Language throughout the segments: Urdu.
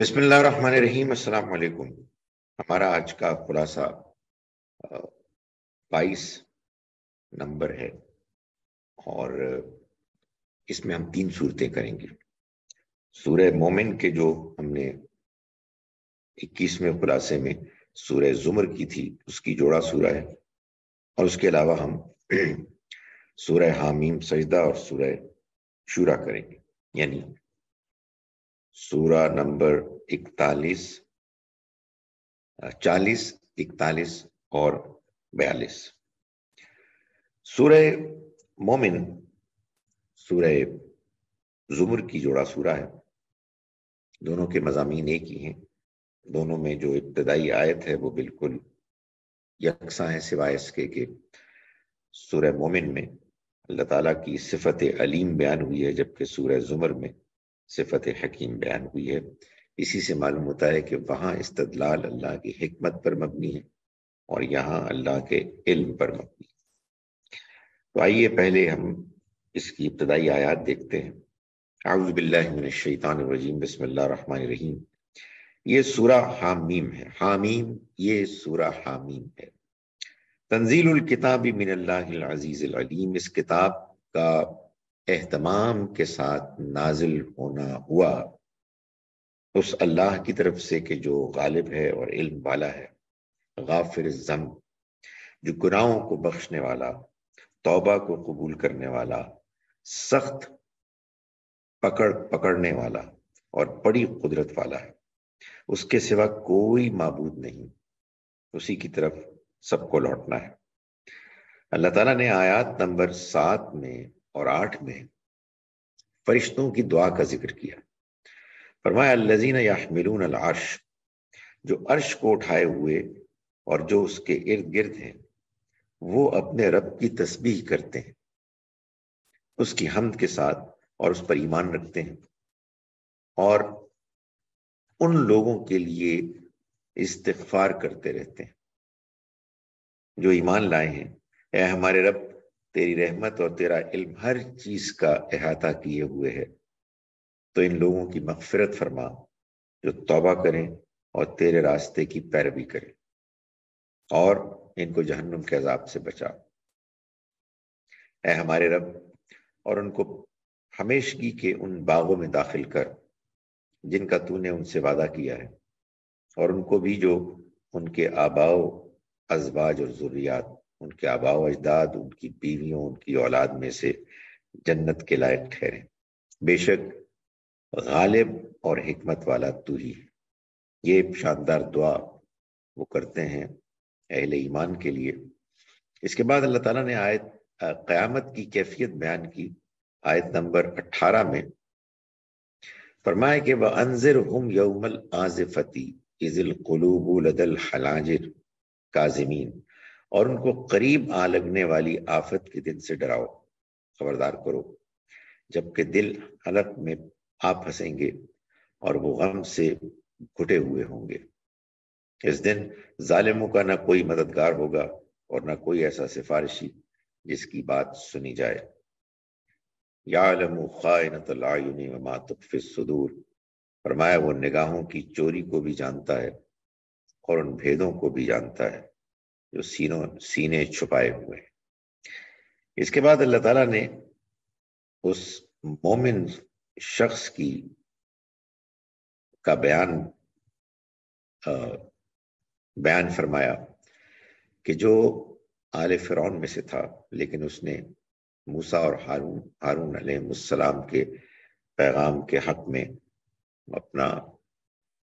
بسم اللہ الرحمن الرحیم۔ السلام علیکم۔ ہمارا آج کا خلاصہ 22 نمبر ہے اور اس میں ہم 3 صورتیں کریں گے۔ سورہ مومن کے جو ہم نے 21ویں خلاصے میں سورہ زمر کی تھی اس کی جوڑا سورہ ہے، اور اس کے علاوہ ہم سورہ حامیم سجدہ اور سورہ شورا کریں گے، یعنی سورہ نمبر 41، 40، 41 اور 42۔ سورہ مومن سورہ زمر کی جوڑا سورہ ہے، دونوں کے مضامین ایک ہی ہیں، دونوں میں جو ابتدائی آیت ہے وہ بالکل یکساں ہے، سوائے اس کے کہ سورہ مومن میں اللہ تعالیٰ کی صفت علیم بیان ہوئی ہے، جبکہ سورہ زمر میں صفت حکیم بیان ہوئی ہے۔ اسی سے معلوم ہوتا ہے کہ وہاں استدلال اللہ کی حکمت پر مبنی ہے اور یہاں اللہ کے علم پر مبنی ہے۔ تو آئیے پہلے ہم اس کی ابتدائی آیات دیکھتے ہیں۔ اعوذ باللہ من الشیطان الرجیم، بسم اللہ الرحمن الرحیم۔ یہ سورہ حامیم ہے، حامیم یہ سورہ حامیم ہے۔ تنزیل الکتاب من اللہ العزیز العلیم، اس کتاب کا اہتمام کے ساتھ نازل ہونا ہوا اس اللہ کی طرف سے کہ جو غالب ہے اور علم والا ہے، غافر الذنب جو گناہوں کو بخشنے والا، توبہ کو قبول کرنے والا، سخت پکڑنے والا اور بڑی قدرت والا ہے۔ اس کے سوا کوئی معبود نہیں، اسی کی طرف سب کو لوٹنا ہے۔ اللہ تعالیٰ نے آیات نمبر 7 میں اور 8 میں فرشتوں کی دعا کا ذکر کیا۔ فرمایا الذین یحملون العرش، جو عرش کو اٹھائے ہوئے اور جو اس کے ارد گرد ہیں، وہ اپنے رب کی تسبیح کرتے ہیں، اس کی حمد کے ساتھ، اور اس پر ایمان رکھتے ہیں، اور ان لوگوں کے لیے استغفار کرتے رہتے ہیں جو ایمان لائے ہیں۔ اے ہمارے رب، تیری رحمت اور تیرا علم ہر چیز کا احاطہ کیے ہوئے ہے، تو ان لوگوں کی مغفرت فرما جو توبہ کریں اور تیرے راستے کی پیروی کریں، اور ان کو جہنم کے عذاب سے بچا۔ اے ہمارے رب، اور ان کو ہمیشگی کے ان باغوں میں داخل کر جن کا تو نے ان سے وعدہ کیا ہے، اور ان کو بھی جو ان کے آباء و ازواج اور ذریات، ان کے آباء و اجداد، ان کی بیویوں، ان کی اولاد میں سے جنت کے لائق ٹھہریں۔ بے شک غالب اور حکمت والا تو ہی ہے۔ یہ شاندار دعا وہ کرتے ہیں اہل ایمان کے لیے۔ اس کے بعد اللہ تعالیٰ نے قیامت کی کیفیت بیان کی۔ آیت نمبر 18 میں فرمایا کہ وَأَنذِرْهُمْ يَوْمَ الْآزِفَةِ إِذِ الْقُلُوبُ لَدَى الْحَنَاجِرِ کاظمین، اور ان کو قریب آ لگنے والی آفت کے دن سے ڈراؤ، خبردار کرو، جبکہ دل حلق میں آ پھنسیں گے اور وہ غم سے گھٹے ہوئے ہوں گے۔ اس دن ظالموں کا نہ کوئی مددگار ہوگا اور نہ کوئی ایسا سفارشی جس کی بات سنی جائے۔ یعلم خائنۃ الاعین وما تخفی الصدور، فرمایا وہ نگاہوں کی چوری کو بھی جانتا ہے اور ان بھیدوں کو بھی جانتا ہے جو سینے چھپائے ہوئے ہیں۔ اس کے بعد اللہ تعالیٰ نے اس مومن شخص کا بیان فرمایا کہ جو آل فرعون میں سے تھا، لیکن اس نے موسیٰ اور ہارون علیہ السلام کے پیغام کے حق میں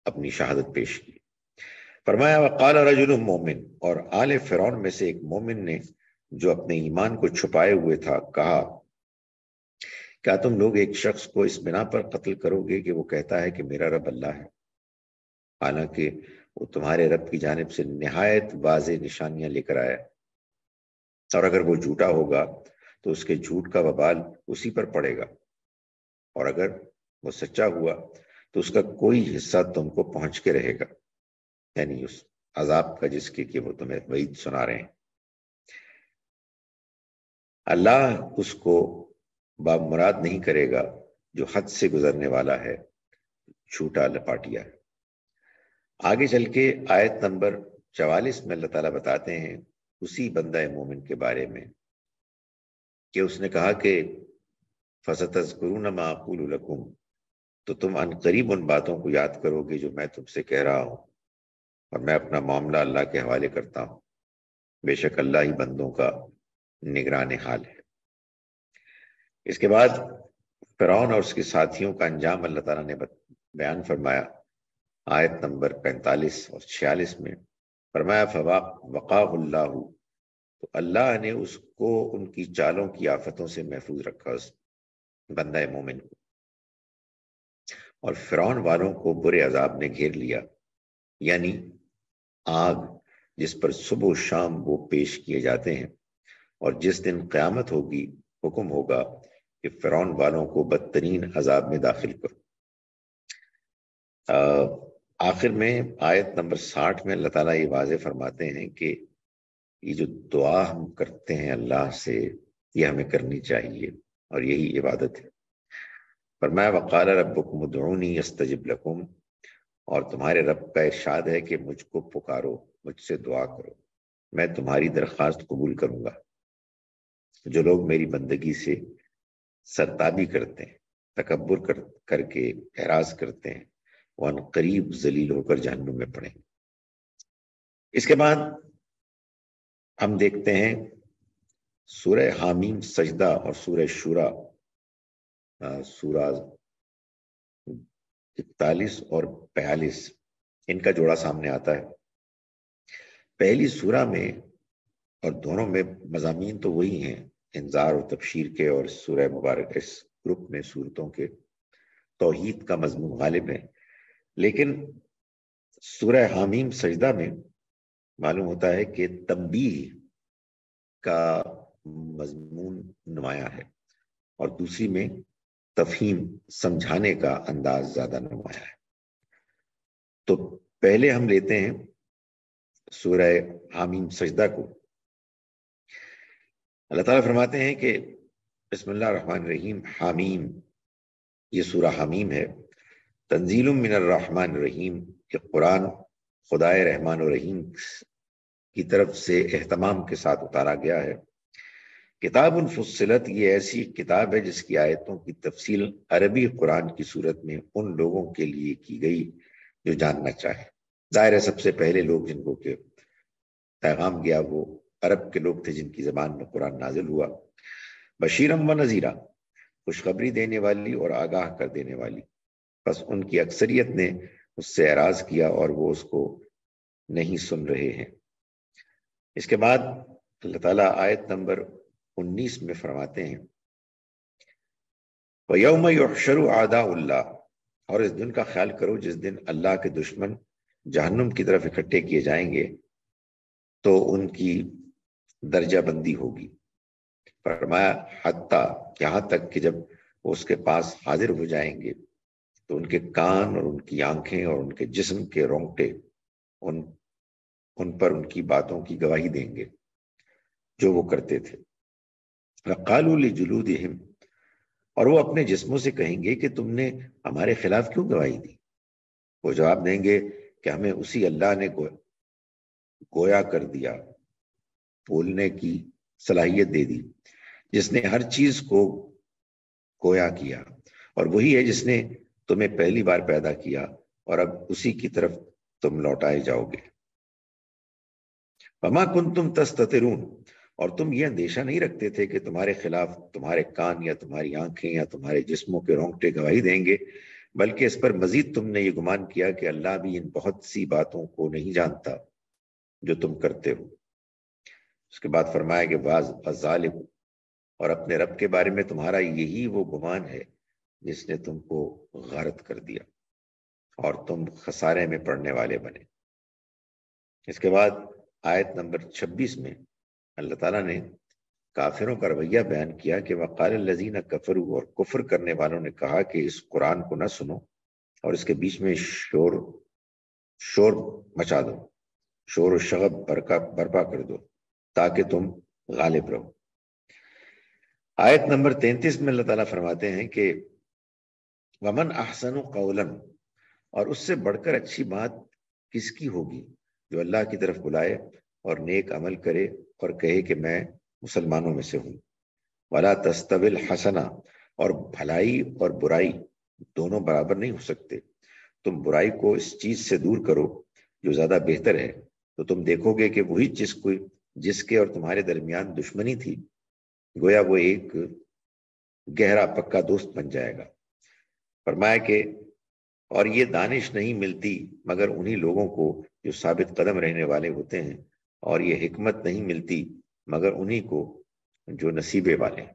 اپنی شہادت پیش کی۔ فرمایا وقال رجل مومن، اور آل فرعون میں سے ایک مومن نے جو اپنے ایمان کو چھپائے ہوئے تھا کہا، کیا تم لوگ ایک شخص کو اس بنا پر قتل کرو گے کہ وہ کہتا ہے کہ میرا رب اللہ ہے، حالانکہ وہ تمہارے رب کی جانب سے نہایت واضح نشانیاں لے کر آیا، اور اگر وہ جھوٹا ہوگا تو اس کے جھوٹ کا وبال اسی پر پڑے گا، اور اگر وہ سچا ہوا تو اس کا کوئی حصہ تم کو پہنچ کے رہے گا، یعنی اس عذاب کا جس کے کہ وہ تمہیں وعید سنا رہے ہیں۔ اللہ اس کو باب مراد نہیں کرے گا جو حد سے گزرنے والا ہے، جھوٹا لپاٹیا ہے۔ آگے چل کے آیت نمبر 44 میں اللہ تعالیٰ بتاتے ہیں اسی بندہ مومن کے بارے میں کہ اس نے کہا کہ فَسَتَذْكُرُونَ مَا أَقُولُ لَكُمْ، تو تم عن قریب ان باتوں کو یاد کرو گے جو میں تم سے کہہ رہا ہوں، اور میں اپنا معاملہ اللہ کے حوالے کرتا ہوں، بے شک اللہ ہی بندوں کا نگران حال ہے۔ اس کے بعد فرعون اور اس کے ساتھیوں کا انجام اللہ تعالیٰ نے بیان فرمایا آیت نمبر 45 اور 46 میں، فرمایا فَوَقَاهُ اللَّهُ، تو اللہ نے اس کو ان کی چالوں کی آفتوں سے محفوظ رکھا، اس بندہ مومن کو، اور فرعون والوں کو برے عذاب نے گھیر لیا، یعنی آگ جس پر صبح و شام وہ پیش کیے جاتے ہیں، اور جس دن قیامت ہوگی حکم ہوگا کہ فرعون والوں کو بدترین عذاب میں داخل کرو۔ آخر میں آیت نمبر 60 میں اللہ تعالیٰ یہ واضح فرماتے ہیں کہ یہ جو دعا ہم کرتے ہیں اللہ سے، یہ ہمیں کرنی چاہیے اور یہی عبادت ہے۔ فرمایا وقال ربکم ادعونی استجب لکم، اور تمہارے رب کا ارشاد ہے کہ مجھ کو پکارو، مجھ سے دعا کرو، میں تمہاری درخواست قبول کروں گا۔ جو لوگ میری بندگی سے سرتابی کرتے ہیں، تکبر کر کے اعراض کرتے ہیں، وہ ان قریب ذلیل ہو کر جہنم میں پڑیں گے۔ اس کے بعد ہم دیکھتے ہیں سورہ حامیم سجدہ اور سورہ شورا، سورہ 41 اور 42، ان کا جوڑا سامنے آتا ہے۔ پہلی سورہ میں اور دونوں میں مضامین تو وہی ہیں، انذار و تبشیر کے، اور سورہ مبارک اس گروپ میں صورتوں کے توحید کا مضمون غالب ہے، لیکن سورہ حامیم سجدہ میں معلوم ہوتا ہے کہ تنبیہ کا مضمون نمایاں ہے، اور دوسری میں تفہیم سمجھانے کا انداز زیادہ نمایاں ہے۔ تو پہلے ہم لیتے ہیں سورہ حامیم سجدہ کو۔ اللہ تعالیٰ فرماتے ہیں کہ بسم اللہ الرحمن الرحیم، حامیم، یہ سورہ حامیم ہے، تنزیل من الرحمن الرحیم، کہ قرآن خدائے رحمان و رحیم کی طرف سے اہتمام کے ساتھ اتارا گیا ہے۔ کتاب فصلت، یہ ایسی کتاب ہے جس کی آیتوں کی تفصیل عربی قرآن کی صورت میں ان لوگوں کے لیے کی گئی جو جاننا چاہے۔ ظاہر ہے سب سے پہلے لوگ جن کو کہ پیغام گیا وہ عرب کے لوگ تھے، جن کی زبان میں قرآن نازل ہوا۔ بشیرم و نذیرہ، خوشخبری دینے والی اور آگاہ کر دینے والی، بس ان کی اکثریت نے اس سے اعراض کیا اور وہ اس کو نہیں سن رہے ہیں۔ اس کے بعد اللہ تعالیٰ آیت نمبر 19 میں فرماتے ہیں وَيَوْمَ يُحْشَرُ أَعْدَاءُ اللَّهِ، اور اس دن کا خیال کرو جس دن اللہ کے دشمن جہنم کی طرف اکٹھے کیے جائیں گے تو ان کی درجہ بندی ہوگی۔ فرمایا حتیٰ، یہاں تک کہ جب وہ اس کے پاس حاضر ہو جائیں گے تو ان کے کان اور ان کی آنکھیں اور ان کے جسم کے رونگٹے ان پر ان کی باتوں کی گواہی دیں گے جو وہ کرتے تھے۔ وَقَالُوا لِجُلُودِهِمْ، اور وہ اپنے جسموں سے کہیں گے کہ تم نے ہمارے خلاف کیوں گواہی دی؟ وہ جواب دیں گے کہ ہمیں اسی اللہ نے گویا کر دیا، بولنے کی صلاحیت دے دی، جس نے ہر چیز کو گویا کیا، اور وہی ہے جس نے تمہیں پہلی بار پیدا کیا، اور اب اسی کی طرف تم لوٹائے جاؤ گے۔ وما کنتم تستترون، اور تم یہ اندیشہ نہیں رکھتے تھے کہ تمہارے خلاف تمہارے کان یا تمہاری آنکھیں یا تمہارے جسموں کے رونگٹے گواہی دیں گے، بلکہ اس پر مزید تم نے یہ گمان کیا کہ اللہ بھی ان بہت سی باتوں کو نہیں جانتا جو تم کرتے ہو۔ اس کے بعد فرمایا کہ وَالظَّالِمُ، اور اپنے رب کے بارے میں تمہارا یہی وہ گمان ہے جس نے تم کو غارت کر دیا اور تم خسارے میں پڑنے والے بنے۔ اس کے بعد آیت نمبر 26 میں اللہ تعالیٰ نے کافروں کا رویہ بیان کیا کہ وقال الذین کفروا، اور کفر کرنے والوں نے کہا کہ اس قرآن کو نہ سنو اور اس کے بیچ میں شور مچا دو، شور و شغب برپا کر دو تاکہ تم غالب رہو۔ آیت نمبر 33 میں اللہ تعالیٰ فرماتے ہیں کہ ومن احسن قولا، اور اس سے بڑھ کر اچھی بات کس کی ہوگی جو اللہ کی طرف بلائے اور نیک عمل کرے اور کہے کہ میں مسلمانوں میں سے ہوں۔ ولا تستوی الحسنہ، اور بھلائی اور برائی دونوں برابر نہیں ہو سکتے۔ تم برائی کو اس چیز سے دور کرو جو زیادہ بہتر ہے، تو تم دیکھو گے کہ وہی جس کے اور تمہارے درمیان دشمنی تھی، گویا وہ ایک گہرا پکا دوست بن جائے گا۔ فرمایا کہ اور یہ دانش نہیں ملتی مگر انہی لوگوں کو جو ثابت قدم رہنے والے ہوتے ہیں، اور یہ حکمت نہیں ملتی مگر انہی کو جو نصیبے والے ہیں۔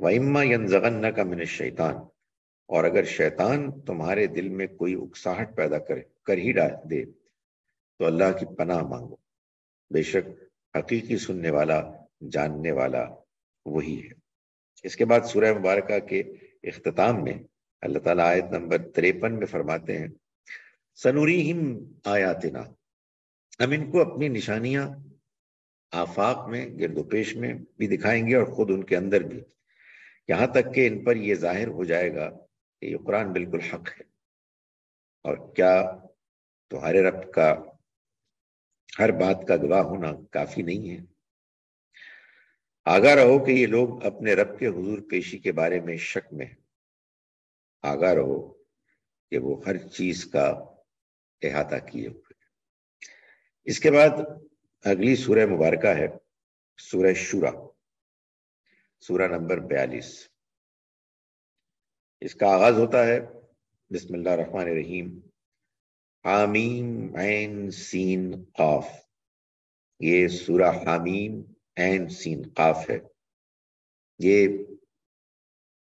وَإِمَّا يَنزَغَنَّكَ مِنَ الشَّيْطَانِ، اور اگر شیطان تمہارے دل میں کوئی اکساہٹ پیدا کر ہی دے تو اللہ کی پناہ مانگو، بے شک حقیقی سننے والا جاننے والا وہی ہے۔ اس کے بعد سورہ مبارکہ کے اختتام میں اللہ تعالیٰ آیت نمبر 53 میں فرماتے ہیں سَنُرِيهِمْ آیاتنا، ہم ان کو اپنی نشانیاں آفاق میں گرد و پیش میں بھی دکھائیں گے اور خود ان کے اندر بھی، یہاں تک کہ ان پر یہ ظاہر ہو جائے گا کہ یہ قرآن بالکل حق ہے، اور کیا تمہارے رب کا ہر بات کا گواہ ہونا کافی نہیں ہے؟ آگاہ رہو کہ یہ لوگ اپنے رب کے حضور پیشی کے بارے میں شک میں ہیں، آگاہ رہو کہ وہ ہر چیز کا احاطہ کیے ہوئے۔ اس کے بعد اگلی سورہ مبارکہ ہے سورہ شورا، سورہ نمبر 42۔ اس کا آغاز ہوتا ہے بسم اللہ الرحمن الرحیم، حامیم عین سین قاف۔ یہ سورہ حامیم عین سین قاف ہے۔ یہ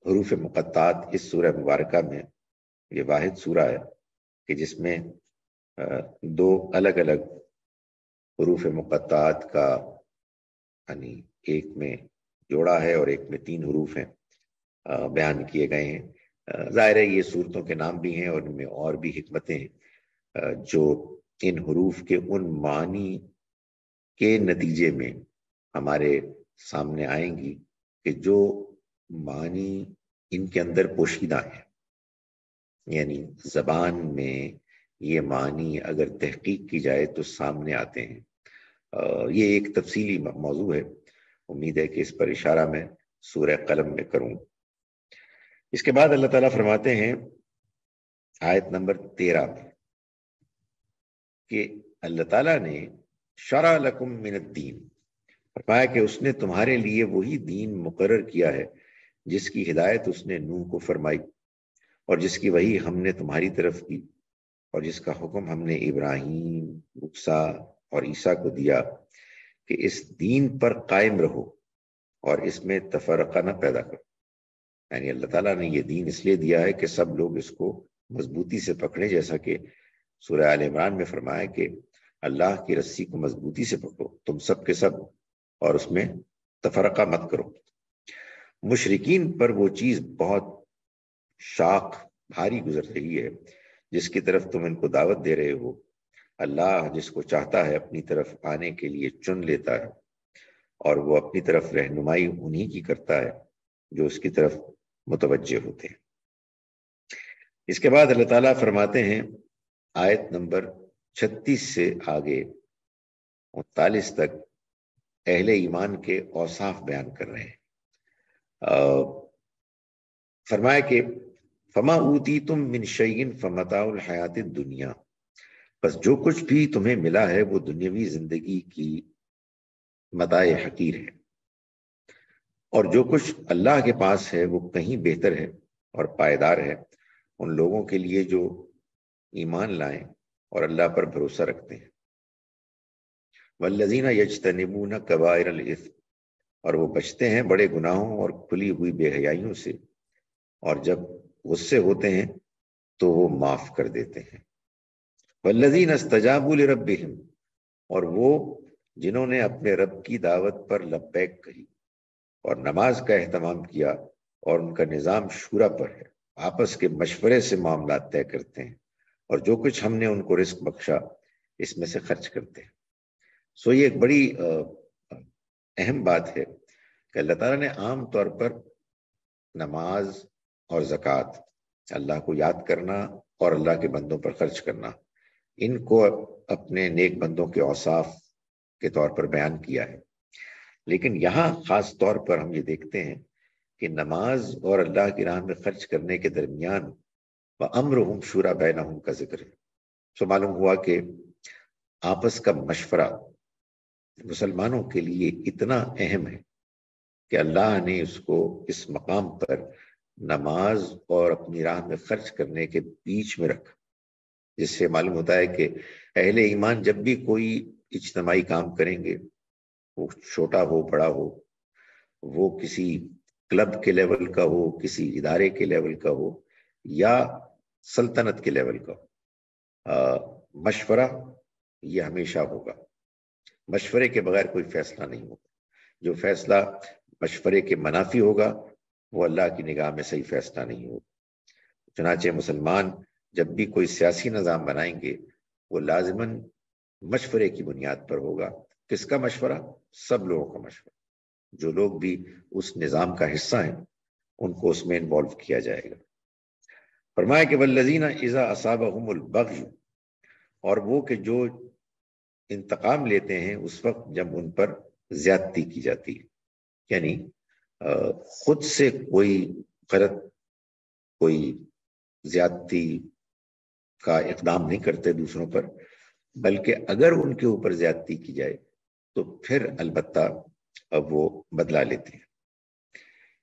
حروف مقطعات اس سورہ مبارکہ میں یہ واحد سورہ ہے کہ جس میں دو الگ الگ حروف مقطعات کا یعنی ایک میں جوڑا ہے اور ایک میں 3 حروف ہیں بیان کیے گئے ہیں۔ ظاہر ہے یہ صورتوں کے نام بھی ہیں اور ان میں اور بھی حکمتیں ہیں جو ان حروف کے ان معنی کے نتیجے میں ہمارے سامنے آئیں گی کہ جو معنی ان کے اندر پوشیدہ ہیں، یعنی زبان میں یہ معنی اگر تحقیق کی جائے تو سامنے آتے ہیں۔ یہ ایک تفصیلی موضوع ہے، امید ہے کہ اس پر اشارہ میں سورہ قلم میں کروں۔ اس کے بعد اللہ تعالیٰ فرماتے ہیں آیت نمبر 13 میں کہ اللہ تعالیٰ نے شرع لکم من الدین، فرمایا کہ اس نے تمہارے لیے وہی دین مقرر کیا ہے جس کی ہدایت اس نے نوح کو فرمائی اور جس کی وحی ہم نے تمہاری طرف کی اور جس کا حکم ہم نے ابراہیم، موسیٰ اور عیسیٰ کو دیا کہ اس دین پر قائم رہو اور اس میں تفرقہ نہ پیدا کرو۔ یعنی اللہ تعالیٰ نے یہ دین اس لیے دیا ہے کہ سب لوگ اس کو مضبوطی سے پکڑیں، جیسا کہ سورہ آل عمران میں فرمایا کہ اللہ کی رسی کو مضبوطی سے پکڑو تم سب کے سب، اور اس میں تفرقہ مت کرو۔ مشرکین پر وہ چیز بہت شاق بھاری گزر رہی ہے جس کی طرف تم ان کو دعوت دے رہے ہو۔ اللہ جس کو چاہتا ہے اپنی طرف آنے کے لیے چن لیتا ہے، اور وہ اپنی طرف رہنمائی انہی کی کرتا ہے جو اس کی طرف متوجہ ہوتے ہیں۔ اس کے بعد اللہ تعالیٰ فرماتے ہیں آیت نمبر 36 سے آگے 39 تک اہل ایمان کے اوصاف بیان کر رہے ہیں۔ فرمایا کہ فما اوتیتم من شیء فمتاع الحیات الدنیا، بس جو کچھ بھی تمہیں ملا ہے وہ دنیاوی زندگی کی متاع حقیر ہے، اور جو کچھ اللہ کے پاس ہے وہ کہیں بہتر ہے اور پائیدار ہے ان لوگوں کے لیے جو ایمان لائیں اور اللہ پر بھروسہ رکھتے ہیں۔ والذین یجتنبون کبائر الاثم، اور وہ بچتے ہیں بڑے گناہوں اور کھلی ہوئی بے حیائیوں سے، اور جب غصے ہوتے ہیں تو وہ معاف کر دیتے ہیں۔ والذین استجابوا لربہم، اور وہ جنہوں نے اپنے رب کی دعوت پر لبیک کہی اور نماز کا اہتمام کیا، اور ان کا نظام شورا پر ہے، آپس کے مشورے سے معاملات طے کرتے ہیں، اور جو کچھ ہم نے ان کو رزق بخشا اس میں سے خرچ کرتے ہیں۔ یہ ایک بڑی اہم بات ہے کہ اللہ تعالیٰ نے عام طور پر نماز اور زکوٰۃ، اللہ کو یاد کرنا اور اللہ کے بندوں پر خرچ کرنا، ان کو اپنے نیک بندوں کے اوصاف کے طور پر بیان کیا ہے، لیکن یہاں خاص طور پر ہم یہ دیکھتے ہیں کہ نماز اور اللہ کی راہ میں خرچ کرنے کے درمیان وَأَمْرُهُمْ شُورَىٰ بَيْنَهُمْ کا ذکر ہے۔ سو معلوم ہوا کہ آپس کا مشورہ مسلمانوں کے لیے اتنا اہم ہے کہ اللہ نے اس کو اس مقام پر نماز اور اپنی راہ میں خرچ کرنے کے بیچ میں رکھا، جس سے معلوم ہوتا ہے کہ اہل ایمان جب بھی کوئی اجتماعی کام کریں گے، وہ چھوٹا ہو بڑا ہو، وہ کسی کلب کے لیول کا ہو، کسی ادارے کے لیول کا ہو یا سلطنت کے لیول کا ہو، مشورہ یہ ہمیشہ ہوگا۔ مشورے کے بغیر کوئی فیصلہ نہیں ہوگا۔ جو فیصلہ مشورے کے منافی ہوگا وہ اللہ کی نگاہ میں صحیح فیصلہ نہیں ہوگا۔ چنانچہ مسلمان جب بھی کوئی سیاسی نظام بنائیں گے وہ لازماً مشورے کی بنیاد پر ہوگا۔ کس کا مشورہ؟ سب لوگوں کا مشورہ۔ جو لوگ بھی اس نظام کا حصہ ہیں ان کو اس میں انوالو کیا جائے گا۔ فرمایا کہ والذین اذا اصابہم البغی، اور وہ کہ جو انتقام لیتے ہیں اس وقت جب ان پر زیادتی کی جاتی ہے، یعنی خود سے کوئی غلط کوئی زیادتی کا اقدام نہیں کرتے دوسروں پر، بلکہ اگر ان کے اوپر زیادتی کی جائے تو پھر البتہ اب وہ بدلہ لیتے ہیں۔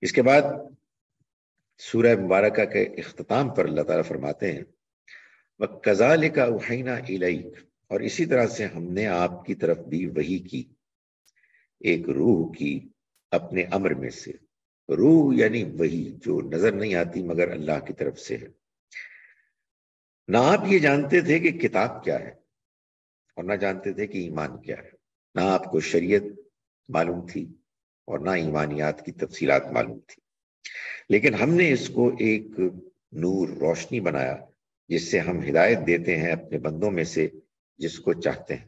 اس کے بعد سورہ مبارکہ کے اختتام پر اللہ تعالیٰ فرماتے ہیں وَكَذَلِكَ أَوْحَيْنَا إِلَيْكَ، اور اسی طرح سے ہم نے آپ کی طرف بھی وحی کی، ایک روح کی اپنے امر میں سے۔ روح یعنی وحی جو نظر نہیں آتی مگر اللہ کی طرف سے ہے۔ نہ آپ یہ جانتے تھے کہ کتاب کیا ہے اور نہ جانتے تھے کہ ایمان کیا ہے، نہ آپ کو شریعت معلوم تھی اور نہ ایمانیات کی تفصیلات معلوم تھی، لیکن ہم نے اس کو ایک نور روشنی بنایا جس سے ہم ہدایت دیتے ہیں اپنے بندوں میں سے جس کو چاہتے ہیں،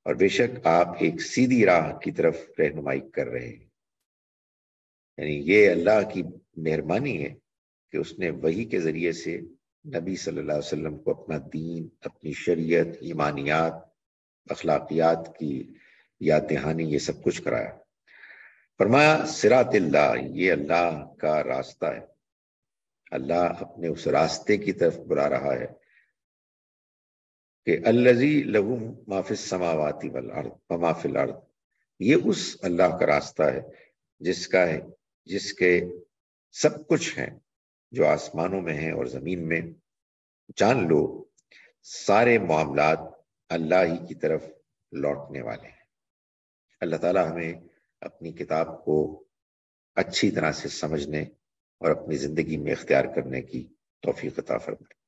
اور بے شک آپ ایک سیدھی راہ کی طرف رہنمائی کر رہے ہیں۔ یعنی یہ اللہ کی مہربانی ہے کہ اس نے وحی کے ذریعے سے نبی صلی اللہ علیہ وسلم کو اپنا دین، اپنی شریعت، ایمانیات، اخلاقیات کی یاد دہانی، یہ سب کچھ کرایا۔ فرمایا صراط اللہ، یہ اللہ کا راستہ ہے۔ اللہ اپنے اس راستے کی طرف بلا رہا ہے کہ الذی لہ ما فی السماوات والارض وما فی الارض، یہ اس اللہ کا راستہ ہے جس کے سب کچھ ہیں جو آسمانوں میں ہیں اور زمین میں۔ جان لو سارے معاملات اللہ ہی کی طرف لوٹنے والے ہیں۔ اللہ تعالیٰ ہمیں اپنی کتاب کو اچھی طرح سے سمجھنے اور اپنی زندگی میں اختیار کرنے کی توفیق عطا فرمائے۔